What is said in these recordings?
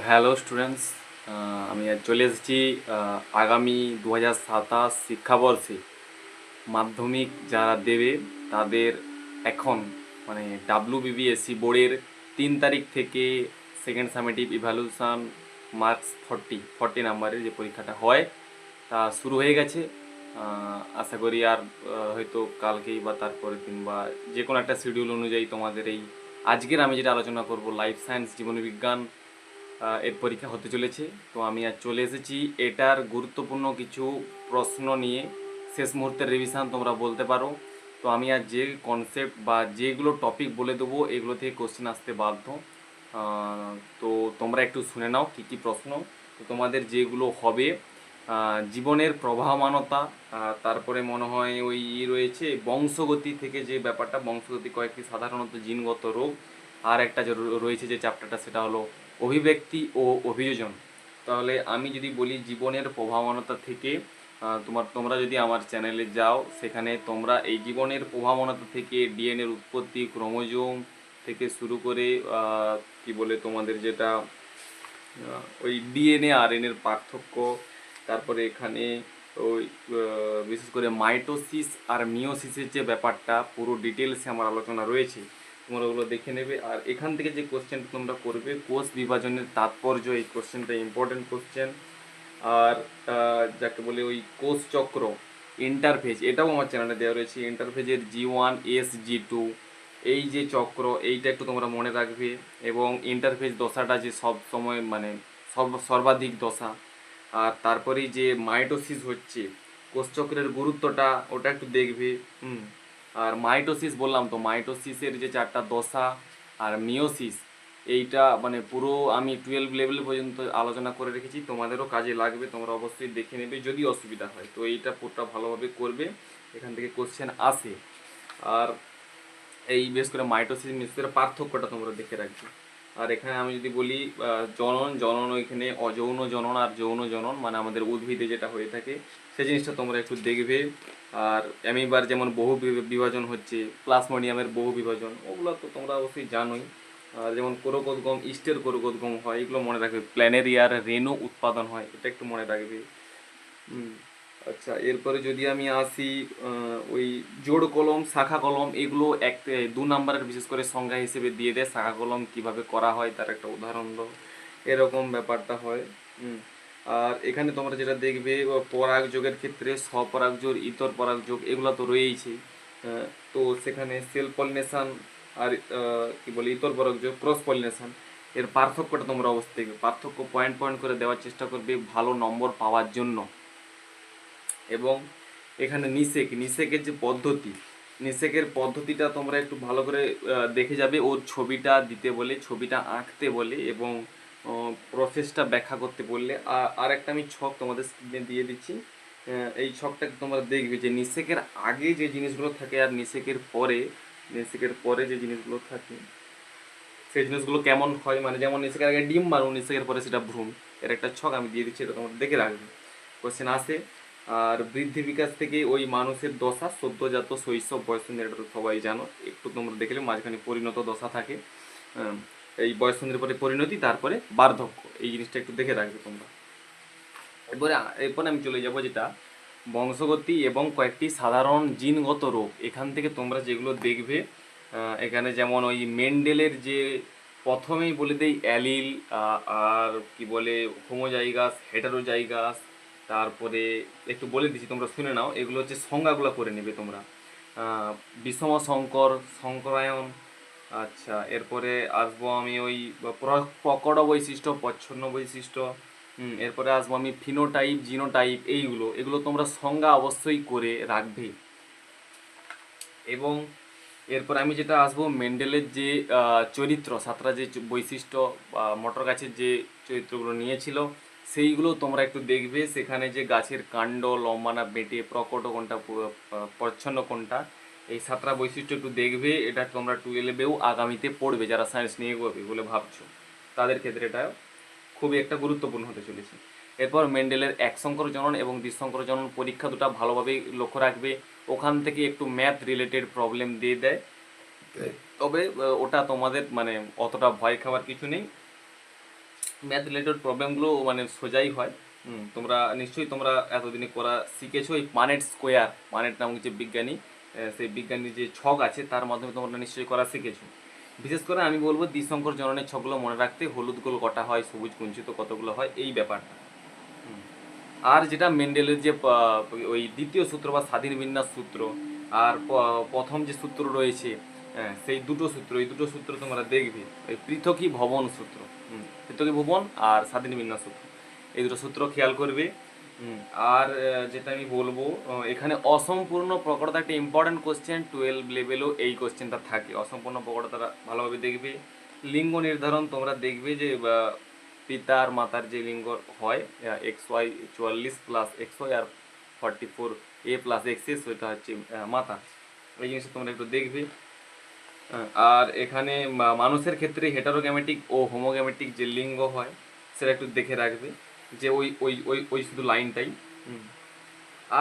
Hello students, আমি আজ চলে এসেছি আগামী 2027 শিক্ষাবর্ষে মাধ্যমিক যারা দেবে তাদের এখন মানে ডাব্লিউবিবিএসসি বোর্ডের 3 তারিখ থেকে সেকেন্ড সামেটিভ ইভ্যালুয়েশন মার্কস 40 নাম্বারের যে পরীক্ষাটা হয় তা শুরু হয়ে গেছে। আশা করি আর হয়তো কালকেই বা তারপরের দিন বা যে কোনো একটা শিডিউল অনুযায়ী তোমাদের এই আজকের আমি যেটা আলোচনা করব লাইফ সায়েন্স জীবনবিজ্ঞান এর পরীক্ষা হতে চলেছে। তো আমি আজ চলে এসেছি এটার গুরুত্বপূর্ণ কিছু প্রশ্ন নিয়ে। শেষ মুহূর্তের রিভিশন তোমরা বলতে পারো। তো আমি আজ যে কনসেপ্ট বা যেগুলো টপিক বলে দেবো এগুলো থেকে কোশ্চেন আসতে বাধ্য। তো তোমরা একটু শুনে নাও কী কী প্রশ্ন। তো তোমাদের যেগুলো হবে জীবনের প্রবাহমানতা, তারপরে মনে হয় ওই রয়েছে বংশগতি থেকে যে ব্যাপারটা, বংশগতি কয়েকটি সাধারণত জিনগত রোগ। আর একটা যে রয়েছে যে চ্যাপ্টারটা সেটা হলো অভিব্যক্তি ও অভিযোজন। তাহলে আমি যদি বলি জীবনের প্রভাবনতা থেকে, তোমরা যদি আমার চ্যানেলে যাও সেখানে তোমরা এই জীবনের প্রভাবনতা থেকে ডিএনএর উৎপত্তি, ক্রোমোজোম থেকে শুরু করে কি বলে তোমাদের যেটা ওই ডিএনএ আর এর পার্থক্য, তারপরে এখানে ওই বিশেষ করে মাইটোসিস আর মিওসিসের যে ব্যাপারটা পুরো ডিটেলসে আমার আলোচনা রয়েছে, তোমরা ওগুলো দেখে নেবে। আর এখান থেকে যে কোশ্চেনটা তোমরা করবে কোষ বিভাজনের তাৎপর্য, এই কোশ্চেনটা ইম্পর্টেন্ট কোশ্চেন। আর যাকে বলে ওই কোষ চক্র ইন্টারফেজ, এটাও আমার চ্যানেলে দেওয়া রয়েছে। ইন্টারফেজের G1 S G2 এই যে চক্র, এইটা একটু তোমরা মনে রাখবে। এবং ইন্টারফেজ দশাটা যে সব সময় মানে সর্বাধিক দশা। আর তারপরেই যে মাইটোসিস হচ্ছে কোষচক্রের গুরুত্বটা, ওটা একটু দেখবে। আর মাইটোসিস বললাম তো, মাইটোসিসের যে 4টা দশা, আর মিওসিস এইটা মানে পুরো আমি 12 লেভেল পর্যন্ত আলোচনা করে রেখেছি, তোমাদেরও কাজে লাগবে, তোমরা অবশ্যই দেখে নেবে যদি অসুবিধা হয়। তো এইটা পুরোটা ভালোভাবে করবে, এখান থেকে কোশ্চেন আসে। আর এই বিশেষ করে মাইটোসিস মিওসিসের পার্থক্যটা তোমরা দেখে রাখবে। আর এখানে আমি যদি বলি জনন ওইখানে অযৌন জনন আর যৌন জনন মানে আমাদের উদ্ভিদে যেটা হয়ে থাকে সেই জিনিসটা তোমরা একটু দেখবে। আর অ্যামিবার যেমন বহু বিভাজন হচ্ছে, প্লাজমোডিয়ামের বহু বিভাজন, ওগুলো তো তোমরা অবশ্যই জানোই। আর যেমন কোরকোদ্গম, ইস্টের কোরকোদ্গম হয়, এগুলো মনে রাখবে। প্ল্যানেরিয়ার রেণু উৎপাদন হয়, এটা একটু মনে রাখবে। আচ্ছা, এরপরে যদি আমি আসি ওই জোড় কলম, শাখা কলম, এগুলো 2 নাম্বারের বিশেষ করে সংজ্ঞা হিসেবে দিয়ে দেয়। শাখা কলম কিভাবে করা হয় তার একটা উদাহরণ দাও, এরকম ব্যাপারটা হয়। আর এখানে তোমরা যেটা দেখবে পরাগ যোগের ক্ষেত্রে স্বপরাগযোগ, ইতর পরাগযোগ, এগুলো তো রয়েইছে। তো সেখানে সেলফ পলিনেশন আর কি বলে ইতর পরাগযোগ, ক্রস পলিনেশন, এর পার্থক্যটা তোমরা অবশ্যই দেখবে। পার্থক্য পয়েন্ট পয়েন্ট করে দেওয়ার চেষ্টা করবে ভালো নম্বর পাওয়ার জন্য। এবং এখানে নিষেকের যে পদ্ধতি, নিষেকের পদ্ধতিটা তোমরা একটু ভালো করে দেখে যাবে। ওর ছবিটা দিতে বলে, ছবিটা আঁকতে বলে এবং প্রসেসটা ব্যাখ্যা করতে বললে। আর একটা আমি ছক তোমাদের স্ক্রিনে দিয়ে দিচ্ছি। এই ছকটাকে তোমরা দেখবে যে নিষেকের আগে যে জিনিসগুলো থাকে আর নিষেকের পরে যে জিনিসগুলো থাকে সেই জিনিসগুলো কেমন হয়। মানে যেমন নিষেকের আগে ডিম বানানো, নিষেকের পরে সেটা ভ্রূণ, এর একটা ছক আমি দিয়ে দিচ্ছি, এটা তোমরা দেখে রাখবে, কোশ্চেন আসে। আর বৃদ্ধি বিকাশ থেকে ওই মানুষের দশা, সদ্যজাত, শৈশব, বয়ঃসন্ধি, এটা তো সবাই জানো। একটু তোমরা দেখলে মাঝখানে পরিণত দশা থাকে, এই বয়ঃসন্ধির পরে পরিণতি, তারপরে বার্ধক্য, এই জিনিসটা একটু দেখে রাখবে তোমরা। এরপরে আমি চলে যাব যেটা বংশগতি এবং কয়েকটি সাধারণ জিনগত রোগ। এখান থেকে তোমরা যেগুলো দেখবে এখানে যেমন ওই মেন্ডেলের যে প্রথমেই বলে দেই অ্যালিল, আর কি বলে হোমোজাইগাস, হেটারোজাইগাস, তারপরে একটু বলে দিচ্ছি তোমরা শুনে নাও, এগুলো হচ্ছে সংজ্ঞাগুলো করে নেবে তোমরা। বিষম সংকর, সংকরায়ন। আচ্ছা, এরপরে আসবো আমি ওই প্রকট বৈশিষ্ট্য, প্রচ্ছন্ন বৈশিষ্ট্য। এরপরে আসবো আমি ফিনোটাইপ, জিনোটাইপ, এগুলো তোমরা সংজ্ঞা অবশ্যই করে রাখবে। এবং এরপর আমি যেটা আসবো মেন্ডেলের যে চরিত্র, 7টা যে বৈশিষ্ট্য বা মটর গাছের যে চরিত্রগুলো নিয়েছিল সেইগুলো তোমরা একটু দেখবে। সেখানে যে গাছের কাণ্ড লম্বা না বেঁটে, প্রকট কোনটা, প্রচ্ছন্ন কোনটা, এই 7টা বৈশিষ্ট্য একটু দেখবে। এটা তোমরা 12এও আগামীতে পড়বে, যারা সায়েন্স নিয়ে এগোবে বলে ভাবছো তাদের ক্ষেত্রে এটা খুবই একটা গুরুত্বপূর্ণ হতে চলেছে। এরপর মেন্ডেলের একসংকর জনন এবং দ্বিসংকর জনন পরীক্ষা দুটা ভালোভাবে লক্ষ্য রাখবে। ওখান থেকে একটু ম্যাথ রিলেটেড প্রবলেম দিয়ে দেয়, তবে ওটা তোমাদের মানে অতটা ভয় খাওয়ার কিছু নেই। ম্যাথ রিলেটেড প্রবলেমগুলো মানে সোজাই হয়। তোমরা নিশ্চয়ই তোমরা এতদিনে করা শিখেছো। এই পানেট স্কোয়ার, পানেট নামক যে বিজ্ঞানী, সেই বিজ্ঞানীর যে ছক আছে তার মাধ্যমে তোমরা নিশ্চয়ই করা শিখেছো। বিশেষ করে আমি বলবো দ্বিসংকর জননের ছকগুলো মনে রাখতে, হলুদ গোল কটা হয়, সবুজ কুঞ্চিত কতগুলো হয়, এই ব্যাপারটা। আর যেটা মেন্ডেলের যে ওই দ্বিতীয় সূত্র বা স্বাধীন বিন্যাস সূত্র, আর প্রথম যে সূত্র রয়েছে, সেই দুটো সূত্র, এই দুটো সূত্র তোমরা দেখবে, ওই পৃথকী ভবন সূত্র, পৃথকী ভবন আর স্বাধীন বিন্যাস সূত্র, এই দুটো সূত্র খেয়াল করবে। আর যেটা আমি বলবো, এখানে অসম্পূর্ণ প্রকটতা একটা ইম্পর্টেন্ট কোশ্চেন, 12 লেভেলও এই কোশ্চেনটা থাকে। অসম্পূর্ণ প্রকটতাটা ভালোভাবে দেখবে। লিঙ্গ নির্ধারণ তোমরা দেখবে যে পিতার মাতার যে লিঙ্গ হয়, XY 44 প্লাস XY আর 44A প্লাস XS, ওইটা হচ্ছে মাতা। এই জিনিসটা তোমরা একটু দেখবে। আর এখানে মানুষের ক্ষেত্রে হেটারোগ্যামেটিক ও হোমোগ্যামেটিক যে লিঙ্গ হয় সেটা একটু দেখে রাখবে, যে ওই ওই ওই ওই শুধু লাইনটাই।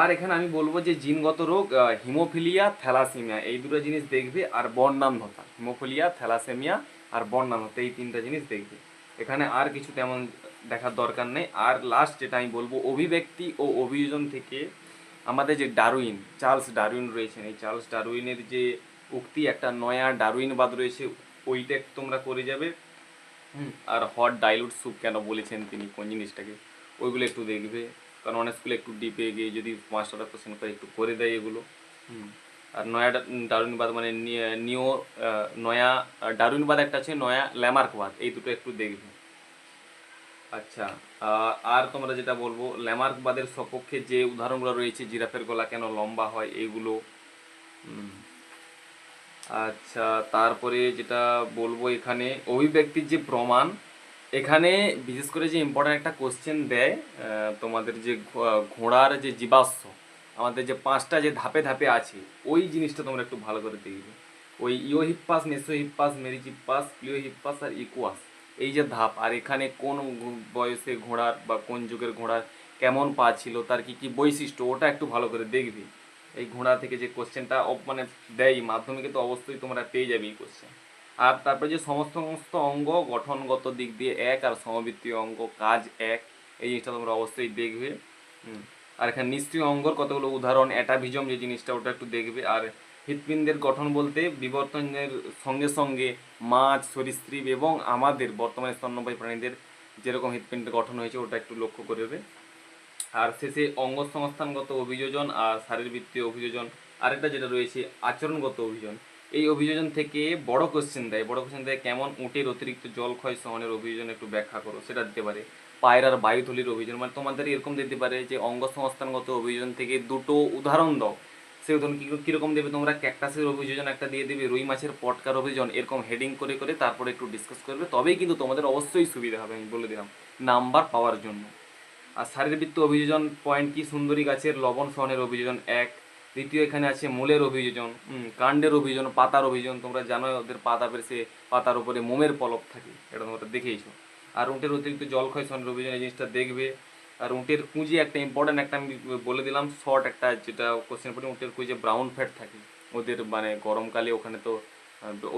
আর এখানে আমি বলবো যে জিনগত রোগ, হিমোফিলিয়া, থ্যালাসেমিয়া, এই দুটো জিনিস দেখবে। আর বর্ণান্ধতা, হিমোফিলিয়া, থ্যালাসেমিয়া আর বর্ণান্ধতা, এই তিনটা জিনিস দেখবে। এখানে আর কিছু তেমন দেখার দরকার নেই। আর লাস্ট যেটা আমি বলবো, অভিব্যক্তি ও অভিযোজন থেকে আমাদের যে ডারউইন, চার্লস ডারউইন রয়েছেন, এই চার্লস ডারউইনের যে উক্তি, একটা নয়া ডারউইনবাদ রয়েছে, ওইটা একটু তোমরা করে যাবে। আর হট ডাইলুট স্যুপ কেন বলেছেন তিনি, কোন জিনিসটাকে, ওইগুলো একটু দেখবে। কারণ অনেক স্কুলে একটু ডিপে গিয়ে যদি মাস্টাররা কোশ্চেন করে একটু করে দেয় এগুলো। আর নয়া ডারউইনবাদ মানে নিও, নয়া ডারউইনবাদ একটা আছে, নয়া ল্যামার্কবাদ, এই দুটো একটু দেখবে। আচ্ছা, আর তোমরা যেটা বলবো, ল্যামার্কবাদের সপক্ষে যে উদাহরণগুলো রয়েছে, জিরাফের গলা কেন লম্বা হয়, এইগুলো। আচ্ছা, তারপরে যেটা বলবো, এখানে অভিব্যক্তির যে প্রমাণ, এখানে বিশেষ করে যে ইম্পর্ট্যান্ট একটা কোশ্চেন দেয়, তোমাদের যে ঘোড়ার যে জীবাশ্ম, আমাদের যে 5টা যে ধাপে ধাপে আছে, ওই জিনিসটা তোমরা একটু ভালো করে দেখবে। ওই ইওহিপ্পাস, মেসোহিপ্পাস, মেরিচিপ্পাস, ক্লিওহিপ্পাস আর ইকুয়াস, এই যে ধাপ, আর এখানে কোন বয়সে ঘোড়ার বা কোন যুগের ঘোড়ার কেমন পা ছিল, তার কি কি বৈশিষ্ট্য, ওটা একটু ভালো করে দেখবে। এই ঘোড়া থেকে যে কোশ্চেনটা মানে দেয় মাধ্যমিকে, তো অবশ্যই তোমরা পেয়ে যাবে এই কোশ্চেন। আর তারপরে যে সমস্ত অঙ্গ গঠনগত দিক দিয়ে এক, আর সমবৃত্তীয় অঙ্গ কাজ এক, এই জিনিসটা তোমরা অবশ্যই দেখবে। আর এখানে নিষ্ক্রিয় অঙ্গর কতগুলো উদাহরণ, অ্যাটাভিজম যে জিনিসটা, ওটা একটু দেখবে। আর হৃৎপিণ্ডের গঠন বলতে বিবর্তনের সঙ্গে সঙ্গে মাছ, সরীসৃপ এবং আমাদের বর্তমানে স্তন্যপায়ী প্রাণীদের যেরকম হৃৎপিণ্ডের গঠন হয়েছে, ওটা একটু লক্ষ্য করবে। আর শেষে অঙ্গ সংস্থানগত অভিযোজন আর শারীরবৃত্তীয় অভিযোজন, আরেকটা যেটা রয়েছে আচরণগত অভিযোজন। এই অভিযোজন থেকে বড় কোশ্চেন দেয়, কেমন উটের অতিরিক্ত জল ক্ষয় সহনের অভিযোজন একটু ব্যাখ্যা করো, সেটা দিতে পারে। পায়রার বায়ুথলির অভিযোজন, মানে তোমাদের এরকম দিতে পারে যে অঙ্গ সংস্থানগত অভিযোজন থেকে দুটো উদাহরণ দাও। সেই উদাহরণ কীরকম দেবে তোমরা, ক্যাকটাসের অভিযোজন একটা দিয়ে দেবে, রুই মাছের পটকার অভিযোজন, এরকম হেডিং করে করে তারপরে একটু ডিসকাস করবে, তবেই কিন্তু তোমাদের অবশ্যই সুবিধা হবে, আমি বলে দিলাম, নাম্বার পাওয়ার জন্য। আর শারীরবৃত্ত অভিযোজন পয়েন্ট কি, সুন্দরী গাছের লবণ সহনের অভিযোজন এক। দ্বিতীয় এখানে আছে মূলের অভিযোজন, কাণ্ডের অভিযোজন, পাতার অভিযোজন, তোমরা জানো ওদের পাতা বেরসে পাতার উপরে মোমের পলক থাকে, এটা তোমরা দেখেইছো। আর উটের অতিরিক্ত জলক্ষয় সহনের অভিযোজন, এই জিনিসটা দেখবে। আর উটের কুঁজি একটা ইম্পর্টেন্ট একটা আমি বলে দিলাম, শর্ট একটা যেটা কোশ্চেন পড়ে, উটের কুঁজে ব্রাউন ফ্যাট থাকে ওদের, মানে গরমকালে ওখানে তো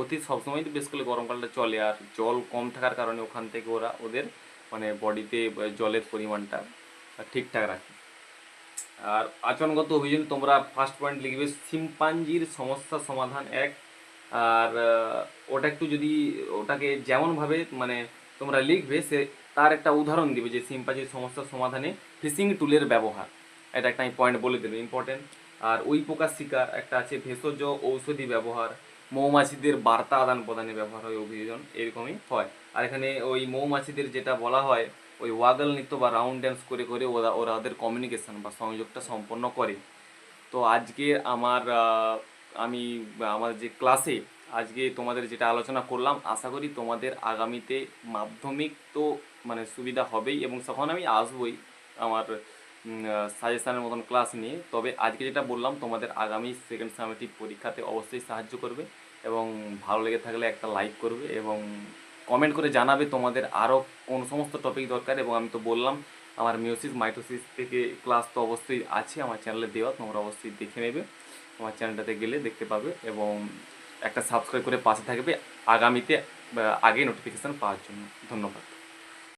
অতি সবসময় তো বেশ করে গরমকালটা চলে, আর জল কম থাকার কারণে ওখান থেকে ওদের মানে বডিতে জলের পরিমাণটা ঠিকঠাক রাখে। আর আচরণগত অভিযোজন তোমরা ফার্স্ট পয়েন্ট লিখবে শিম্পাঞ্জির সমস্যা সমাধান এক। আর ওটা একটু যদি ওটাকে যেমনভাবে মানে তোমরা লিখবে, সে তার একটা উদাহরণ দিবে যে শিম্পাঞ্জির সমস্যার সমাধানে ফিশিং টুলের ব্যবহার, এটা একটা আমি পয়েন্ট বলে দেবে ইম্পর্টেন্ট। আর ওই প্রকার শিকার একটা আছে, ভেষজ ঔষধি ব্যবহার, মৌমাছিদের বার্তা আদান প্রদানে ব্যবহার হয় অভিযোজন, এরকমই হয়। আর এখানে ওই মৌমাছিদের যেটা বলা হয়, ওই ওয়াগল নৃত্য বা রাউন্ড ড্যান্স করে করে ওরা ওদের কমিউনিকেশন বা সংযোগটা সম্পন্ন করে। তো আজকে আমি আমার যে ক্লাসে আজকে তোমাদের যেটা আলোচনা করলাম, আশা করি তোমাদের আগামীতে মাধ্যমিক তো মানে সুবিধা হবেই, এবং তখন আমি আসবই আমার সাজেশানের মতন ক্লাস নিয়ে। তবে আজকে যেটা বললাম তোমাদের আগামী সেকেন্ড সামেটিভ পরীক্ষাতে অবশ্যই সাহায্য করবে, এবং ভালো লেগে থাকলে একটা লাইক করবে এবং কমেন্ট করে জানাবে তোমাদের আরও কোন সমস্ত টপিক দরকার। এবং আমি তো বললাম আমার মিওসিস মাইটোসিস থেকে ক্লাস তো অবশ্যই আছে আমার চ্যানেলে দেওয়া, তোমরা অবশ্যই দেখে নেবে, আমার চ্যানেলটাতে গেলে দেখতে পাবে, এবং একটা সাবস্ক্রাইব করে পাশে থাকবে আগামীতে আগে নোটিফিকেশান পাওয়ার জন্য। ধন্যবাদ।